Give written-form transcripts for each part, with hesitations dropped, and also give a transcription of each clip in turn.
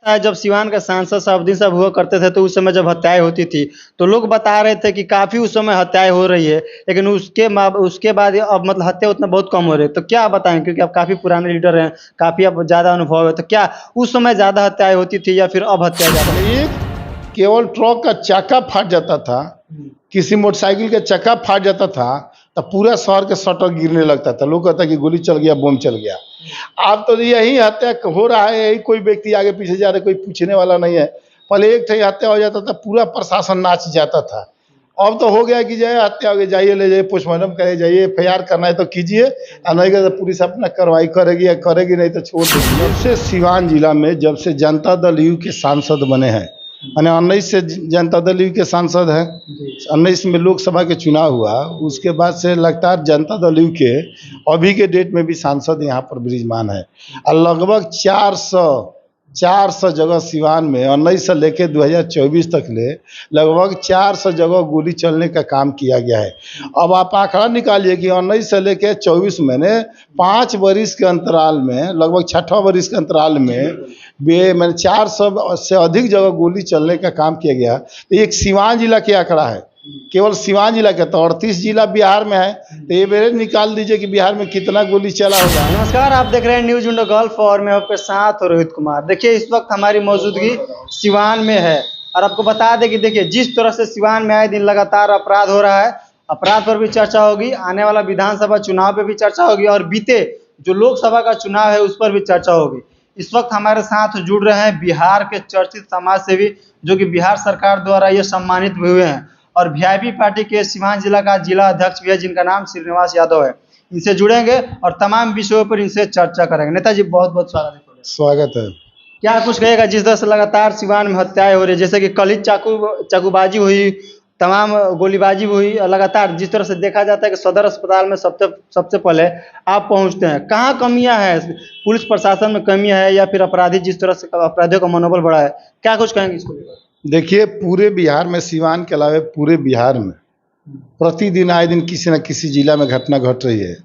जब सिवान का सांसद साहब साहब हुआ करते थे तो उस समय जब हत्याएं होती थी तो लोग बता रहे थे कि काफी उस समय हत्याएं हो रही है, लेकिन उसके बाद अब मतलब हत्या उतना बहुत कम हो रही है। तो क्या बताएं, क्योंकि आप काफी पुराने लीडर हैं, काफी अब ज्यादा अनुभव है, तो क्या उस समय ज्यादा हत्याएं होती थी या फिर अब हत्या ज्यादा? एक केवल ट्रक का चक्का फाट जाता था, किसी मोटरसाइकिल का चक्का फाट जाता था तो पूरा शहर के शटर गिरने लगता था। लोग कहता कि गोली चल गया, बम चल गया। अब तो यही हत्या हो रहा है, यही कोई व्यक्ति आगे पीछे जा रहा है, कोई पूछने वाला नहीं है। पहले एक थे हत्या हो जाता था, पूरा प्रशासन नाच जाता था। अब तो हो गया कि जाए हत्या हो गई, जाइए ले जाइए, पोस्टमार्टम करे, जाइए FIR करना है तो कीजिए, और नहीं तो पुलिस अपना कार्रवाई करेगी या करेगी, नहीं तो छोड़ देगी। जब से सिवान जिला में जब से जनता दल यू के सांसद बने हैं, मैंने 19 से जनता दल यू के सांसद हैं, 19 में लोकसभा के चुनाव हुआ, उसके बाद से लगातार जनता दल यू के अभी के डेट में भी सांसद यहाँ पर विराजमान है। और लगभग 400 जगह सिवान में 19 से लेकर 2024 तक ले लगभग 400 जगह गोली चलने का काम किया गया है। अब आप आंकड़ा निकालिए कि 19 से लेकर 24 मैंने 5 वर्ष के अंतराल में, लगभग 6ठा वर्ष के अंतराल में मैंने 400 से अधिक जगह गोली चलने का काम किया गया। तो एक सिवान जिला के आंकड़ा है, केवल सिवान जिला का, तो 38 जिला बिहार में है, तो ये मेरे निकाल दीजिए कि बिहार में कितना गोली चला होगा। नमस्कार, आप देख रहे हैं न्यूज विंडो गल्फ और मैं आपके साथ रोहित कुमार। देखिए, इस वक्त हमारी मौजूदगी सिवान में है और आपको बता दें कि देखिए जिस तरह से सिवान में आए दिन लगातार अपराध हो रहा है, अपराध पर भी चर्चा होगी, आने वाला विधानसभा चुनाव पर भी चर्चा होगी और बीते जो लोकसभा का चुनाव है उस पर भी चर्चा होगी। इस वक्त हमारे साथ जुड़ रहे हैं बिहार के चर्चित समाज सेवी, जो कि बिहार सरकार द्वारा ये सम्मानित भी हुए हैं और वीआईपी पार्टी के सिवान जिला का जिला अध्यक्ष भी है, जिनका नाम श्रीनिवास यादव है। इनसे जुड़ेंगे और तमाम विषयों पर इनसे चर्चा करेंगे। नेताजी, बहुत बहुत स्वागत है। क्या कुछ कहेगा जिस तरह से लगातार सिवान में हत्याएं हो रही है, जैसे कि कल ही चाकूबाजी हुई, तमाम गोलीबाजी हुई, लगातार जिस तरह से देखा जाता है कि सदर अस्पताल में सबसे पहले आप पहुंचते हैं, कहाँ कमियां हैं? पुलिस प्रशासन में कमियां है या फिर अपराधी जिस तरह से अपराधियों का मनोबल बढ़ा है, क्या कुछ कहेंगे इसको लेकर? देखिए, पूरे बिहार में, सिवान के अलावा पूरे बिहार में प्रतिदिन आए दिन किसी न किसी जिला में घटना घट रही है।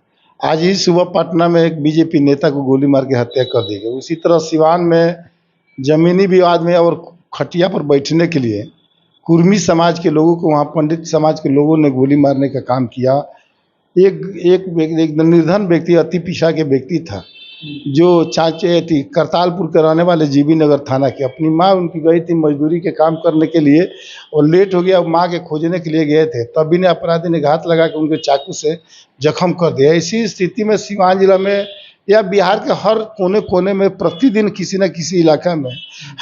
आज ही सुबह पटना में एक बीजेपी नेता को गोली मार के हत्या कर दी गई। उसी तरह सिवान में जमीनी विवाद में और खटिया पर बैठने के लिए कुर्मी समाज के लोगों को, वहाँ पंडित समाज के लोगों ने गोली मारने का काम किया। एक निर्धन व्यक्ति, अति पिछड़ा के व्यक्ति था, जो चाचे थी करतालपुर के रहने वाले जीबी नगर थाना के। अपनी माँ उनकी गई थी मजदूरी के काम करने के लिए और लेट हो गया, माँ के खोजने के लिए गए थे, तभी ने अपराधी ने घात लगा के उनके चाकू से जख्म कर दिया। इसी स्थिति में सिवान जिला में या बिहार के हर कोने कोने में प्रतिदिन किसी न किसी इलाका में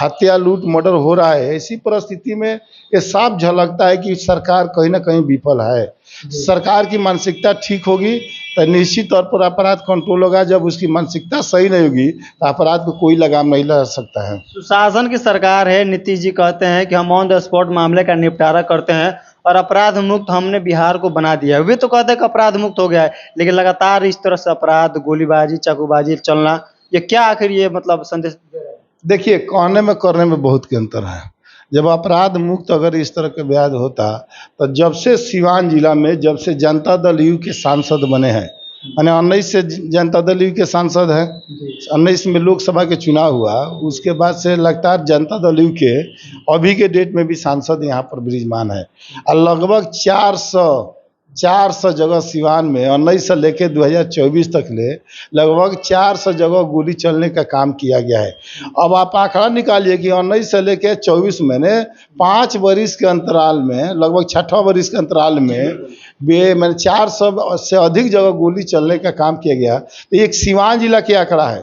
हत्या, लूट, मर्डर हो रहा है। इसी परिस्थिति में ये साफ झलकता है कि सरकार कहीं ना कहीं विफल है। सरकार की मानसिकता ठीक होगी तो निश्चित तौर पर अपराध कंट्रोल होगा। जब उसकी मानसिकता सही नहीं होगी तो अपराध को कोई लगाम नहीं लगा सकता है। सुशासन की सरकार है, नीतीश जी कहते हैं कि हम ऑन द स्पॉट मामले का निपटारा करते हैं और अपराध मुक्त हमने बिहार को बना दिया है। वे तो कहते हैं कि अपराध मुक्त हो गया है, लेकिन लगातार इस तरह से अपराध, गोलीबाजी, चाकूबाजी चलना, ये क्या आखिर ये मतलब संदेश दे रहा है? देखिए, कहने में करने में बहुत के अंतर है। जब अपराध मुक्त अगर इस तरह का व्याध होता, तो जब से सिवान जिला में जब से जनता दल यू के सांसद बने हैं, मैंने 19 से जनता दल यू के सांसद हैं, 19 में लोकसभा के चुनाव हुआ, उसके बाद से लगातार जनता दल यू के अभी के डेट में भी सांसद यहाँ पर विराजमान है। और लगभग 400 जगह सिवान में 19 से लेकर 2024 तक ले लगभग 400 जगह गोली चलने का काम किया गया है। अब आप आंकड़ा निकालिए कि 19 से लेकर 24 मैंने 5 वर्ष के अंतराल में, लगभग 6ठा वर्ष के अंतराल में मैंने 400 से अधिक जगह गोली चलने का काम किया गया। तो एक सिवान जिला के आंकड़ा है,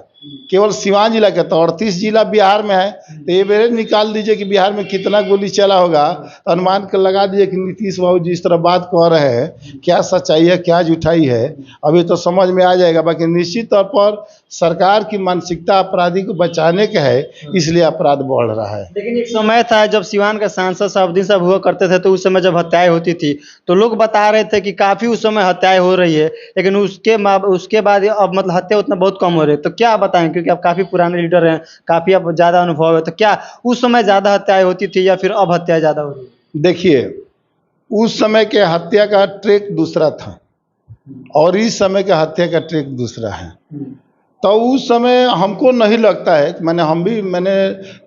केवल सिवान जिला का, तो 38 जिला बिहार में है, तो ये मेरे निकाल दीजिए कि बिहार में कितना गोली चला होगा, तो अनुमान कर लगा दीजिए कि नीतीश बाबू जिस तरह बात कह रहे हैं क्या सच्चाई है क्या झूठाई है, अभी तो समझ में आ जाएगा। बाकी निश्चित तौर पर सरकार की मानसिकता अपराधी को बचाने का है, इसलिए अपराध बढ़ रहा है। लेकिन एक समय था जब सिवान का सांसद साहब हुआ करते थे तो उस समय जब हत्याएं होती थी तो लोग बता रहे थे कि काफी उस समय हत्याएं हो रही है, लेकिन उसके बाद अब मतलब हत्या उतना बहुत कम हो रही है। तो क्या बताएं, क्योंकि आप काफी पुराने लीडर हैं, काफी अब ज्यादा अनुभव है, तो क्या उस समय ज्यादा हत्याएं होती थी या फिर अब हत्या ज्यादा हो रही है? देखिए, उस समय के हत्या का ट्रैक दूसरा था और इस समय का हत्या का ट्रैक दूसरा है। तो उस समय हमको नहीं लगता है, मैंने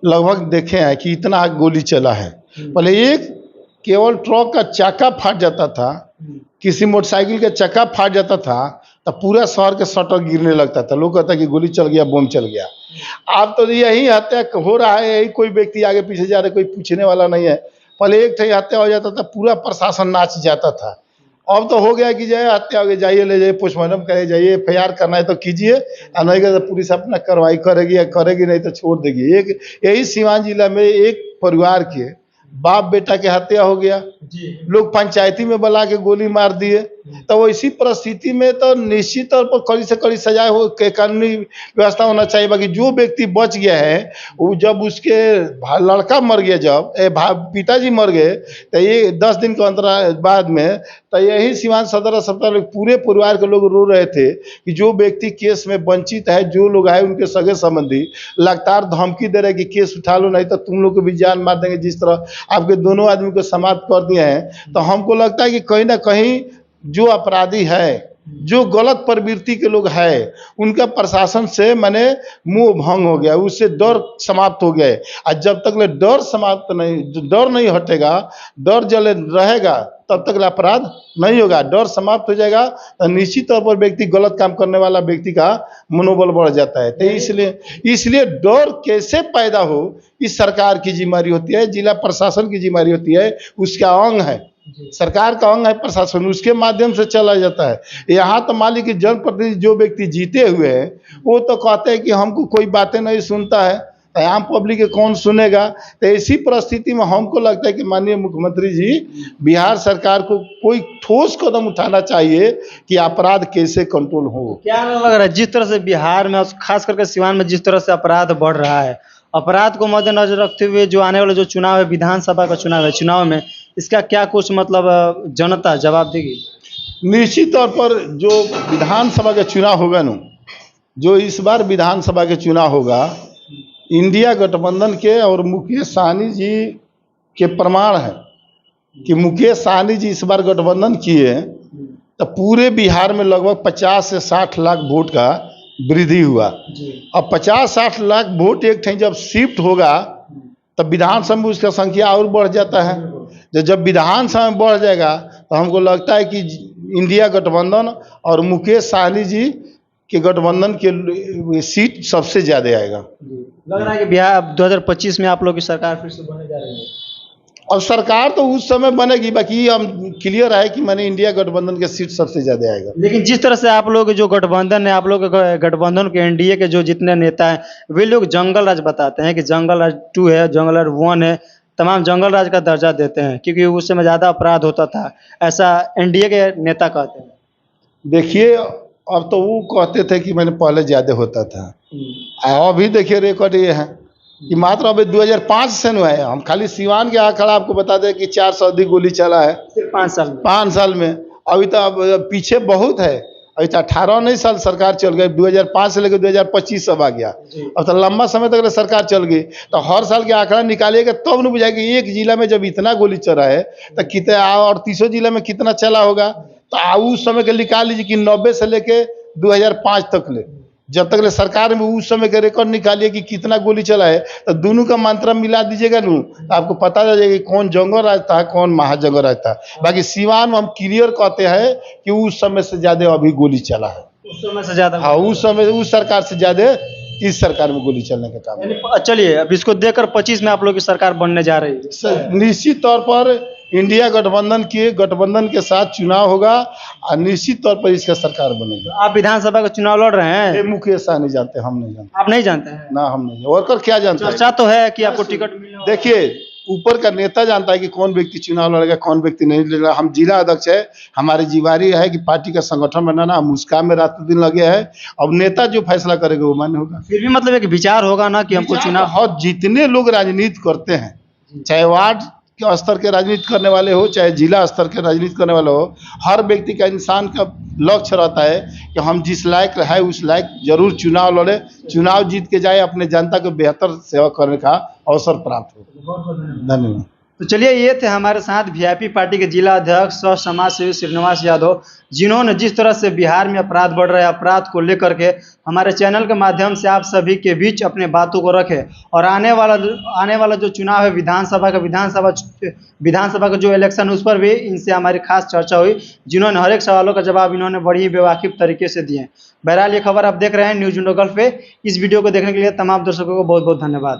लगभग देखे हैं कि इतना गोली चला है। पहले एक केवल ट्रक का चक्का फट जाता था, किसी मोटरसाइकिल का चक्का फट जाता था, तो पूरा शहर के शटर गिरने लगता था। लोग कहता कि गोली चल गया, बम चल गया। अब तो यही हत्या हो रहा है, यही कोई व्यक्ति आगे पीछे जा रहा है, कोई पूछने वाला नहीं है। पहले एक ठे हत्या हो जाता था, पूरा प्रशासन नाच जाता था। अब तो हो गया कि जाए हत्या हो गई, जाइए ले जाइए, पोस्टमार्टम करे, जाइए FIR करना है तो कीजिए, और नहीं तो पुलिस अपना कार्रवाई करेगी, या करेगी नहीं तो छोड़ देगी। एक यही सीवान जिला में एक परिवार के बाप बेटा के हत्या हो गया, लोग पंचायती में बुला के गोली मार दिए। तो इसी परिस्थिति में तो निश्चित तौर पर कड़ी से कड़ी सजा हो के कानूनी व्यवस्था होना चाहिए। बाकी जो व्यक्ति बच गया है, वो जब उसके लड़का मर गया, जब पिताजी मर गए, तो ये 10 दिन के अंतराल बाद में, तो यही सीवान सदर अस्पताल में पूरे परिवार के लोग रो रहे थे कि जो व्यक्ति केस में वंचित है, जो लोग आए उनके सगे संबंधी लगातार धमकी दे रहे कि केस उठा लो, नहीं तो तुम लोग को भी जान मार देंगे, जिस तरह आपके दोनों आदमी को समाप्त कर दिए हैं। तो हमको लगता है कि कहीं ना कहीं जो अपराधी है, जो गलत प्रवृत्ति के लोग हैं, उनका प्रशासन से माने मुंह भंग हो गया, उससे डर समाप्त हो गया है। और जब तक ले डर नहीं हटेगा, डर जले रहेगा, तब तक अपराध नहीं होगा। डर समाप्त हो जाएगा तो निश्चित तौर पर व्यक्ति, गलत काम करने वाला व्यक्ति का मनोबल बढ़ जाता है। तो इसलिए डर कैसे पैदा हो, इस सरकार की जिम्मेदारी होती है, जिला प्रशासन की जिम्मेदारी होती है, उसका अंग है, सरकार का अंग है प्रशासन, उसके माध्यम से चला जाता है। यहाँ तो मान लीजिए कि जनप्रतिनिधि जो व्यक्ति जीते हुए हैं, वो तो कहते हैं कि हमको कोई बातें नहीं सुनता है, तो आम पब्लिक के कौन सुनेगा। तो इसी परिस्थिति में हमको लगता है कि माननीय मुख्यमंत्री जी, बिहार सरकार को कोई ठोस कदम उठाना चाहिए कि अपराध कैसे कंट्रोल हो। क्या लग रहा है, जिस तरह से बिहार में, खास करके सिवान में, जिस तरह से अपराध बढ़ रहा है, अपराध को मद्देनजर रखते हुए जो आने वाला जो चुनाव है, विधानसभा का चुनाव है, चुनाव में इसका क्या कुछ मतलब जनता जवाब देगी? निश्चित तौर पर जो विधानसभा का चुनाव होगा ना, जो इस बार विधानसभा के चुनाव होगा, इंडिया गठबंधन के और मुकेश सहनी जी के प्रमाण है कि मुकेश सहनी जी इस बार गठबंधन किए, तो पूरे बिहार में लगभग 50 से 60 लाख वोट का वृद्धि हुआ। अब 50-60 लाख वोट एक ठे जब शिफ्ट होगा, तब विधानसभा में उसका संख्या और बढ़ जाता है। जब विधानसभा में बढ़ जाएगा, तो हमको लगता है कि इंडिया गठबंधन और मुकेश सहनी जी के गठबंधन के सीट सबसे ज़्यादा आएगा। लग रहा है कि बिहार 2025 में आप लोग की सरकार फिर से बनने जा रही है। अब सरकार तो उस समय बनेगी, बाकी हम क्लियर है कि मैंने इंडिया गठबंधन के सीट सबसे ज़्यादा आएगा। लेकिन जिस तरह से आप लोग जो गठबंधन है, आप लोग गठबंधन के NDA के जो जितने नेता हैं, वे लोग जंगल राज बताते हैं कि जंगल राज 2 है, जंगल राज 1 है, तमाम जंगल राज का दर्जा देते हैं क्योंकि उस समय ज़्यादा अपराध होता था, ऐसा NDA के नेता कहते हैं। देखिए, अब तो वो कहते थे कि मैंने पहले ज़्यादा होता था, अभी देखिए रिकॉर्ड ये है कि मात्र अभी 2005 से न है। हम खाली सिवान के आंकड़ा आपको बता दें कि 400 अधिक गोली चला है सिर्फ 5 साल में। अभी तो अब पीछे बहुत है, अभी तो 18-19 साल सरकार चल गई, 2005 से लेकर 2025 सब आ गया। अब तो लंबा समय तक सरकार चल गई, तो हर साल के आंकड़ा निकालिएगा तब न बुझाएगा कि एक जिला में जब इतना गोली चला है तो कितना, और 30 जिला में कितना चला होगा। तो उस समय के निकाल लीजिए कि 90 से लेके 2005 तक ले, जब तक ले सरकार में उस समय के रिकॉर्ड निकालिए कि कितना गोली चला है, तो दोनों का मात्रा मिला दीजिएगा नू, तो आपको पता चल जाएगा कि कौन जंगल राज था, कौन महाजंगल राज था। बाकी सिवान में हम क्लियर कहते हैं कि उस समय से ज्यादा अभी गोली चला है, उस समय से ज्यादा। हाँ, उस समय उस सरकार से ज्यादा इस सरकार में गोली चलने का काम। चलिए, अब इसको देखकर 25 में आप लोग की सरकार बनने जा रही है। निश्चित तौर पर इंडिया गठबंधन के साथ चुनाव होगा और निश्चित तौर पर इसका सरकार बनेगा। आप विधानसभा का चुनाव लड़ रहे हैं? मुकेश सहनी जानते, हम नहीं जानते। आप नहीं जानते हैं? ना, हम नहीं, और कर क्या जानते हैं। चर्चा तो है कि आपको टिकट मिला। देखिए, ऊपर का नेता जानता है कि कौन व्यक्ति चुनाव लड़ेगा, कौन व्यक्ति नहीं लड़ेगा। हम जिला अध्यक्ष है, हमारी जिम्मेदारी है कि पार्टी का संगठन बनाना, हम उस काम में रात दिन लगे हैं। अब नेता जो फैसला करेगा वो मान्य होगा। फिर भी मतलब एक विचार होगा ना कि हमको चुनाव। और जितने लोग राजनीति करते हैं, चाहे वार्ड के स्तर के राजनीति करने वाले हो, चाहे जिला स्तर के राजनीति करने वाले हो, हर व्यक्ति का, इंसान का लक्ष्य रहता है कि हम जिस लायक है उस लायक जरूर चुनाव लड़े, चुनाव जीत के जाए, अपने जनता को बेहतर सेवा करने का अवसर प्राप्त हो। धन्यवाद। तो चलिए, ये थे हमारे साथ वीआईपी पार्टी के जिला अध्यक्ष और समाज सेवी श्रीनिवास यादव, जिन्होंने जिस तरह से बिहार में अपराध बढ़ रहे हैं, अपराध को लेकर के हमारे चैनल के माध्यम से आप सभी के बीच अपने बातों को रखे। और आने वाला जो चुनाव है विधानसभा का जो इलेक्शन, उस पर भी इनसे हमारी खास चर्चा हुई, जिन्होंने हर एक सवालों का जवाब इन्होंने बड़ी बेवाकिफ तरीके से दिए। बहरहाल ये खबर आप देख रहे हैं न्यूज़ विंडो गल्फ पे। इस वीडियो को देखने के लिए तमाम दर्शकों को बहुत बहुत धन्यवाद।